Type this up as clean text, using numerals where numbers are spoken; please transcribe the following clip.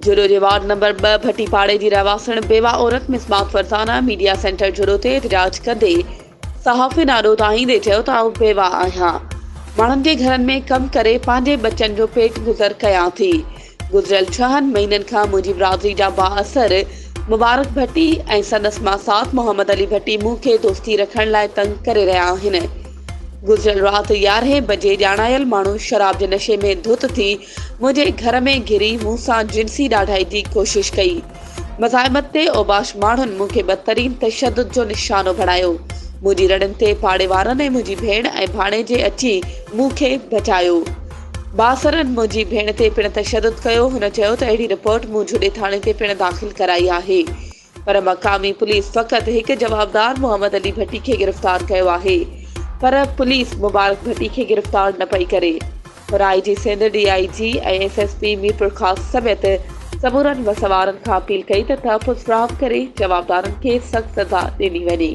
जुरो जे ward number 2 भट्टीपाड़े जी रहवासण बेवा औरत मिसबात फरसाना media centre जुरो ते एहतजाज कंदे सहाफ़ी नारो ताईंदे चयो त आउं बेवा आहियां। माण्हुनि जे घरनि में कम करे पंहिंजे बच्चनि जो पेट गुज़र कयां थी। गुज़िरियल 6 महीननि खां मुंहिंजी बिरादरी जा बाअसर मुबारक भट्टी ऐं संदसि मासात मोहम्मद अली भट्टी मूंखे दोस्ती रखण लाइ तंग करे रहिया आहिनि। गुज़िरियल राति 11 बजे ॼाणायल माण्हू शराब जे नशे में धुत थी मुंहिंजे घर में घिरी मूं सां जिंसी ॾाढाई जी कोशिश कई। मज़ाहिमत ते ओबाश माण्हुनि मूंखे बदतरीन तशद्दुद जो निशानो बणायो। मुंहिंजी रड़नि ते पाड़े वारनि ऐं मुंहिंजी भेण ऐं भाणेजे अची मूंखे बचायो। बासरनि मुंहिंजी भेण ते पिणु तशद्दुद कयो। हुन चयो त अहिड़ी रिपोर्ट मूं जुॾे थाणे ते पिणु दाख़िल कराई आहे, पर मक़ामी पुलिस फ़क़ति हिकु जवाबदार मोहम्मद अली भट्टी खे गिरफ़्तार कयो आहे, पर पुलिस मुबारक भट्टी खे गिरफ़्तार न पई करे। राइजी सिंध DIG ऐं SSP मीरपुर ख़ास समेत समूरनि वसवारनि खां अपील कई त तहफ़्फ़ुज़ फ़राहम करे जवाबदारनि खे सख़्त सज़ा ॾिनी वञे।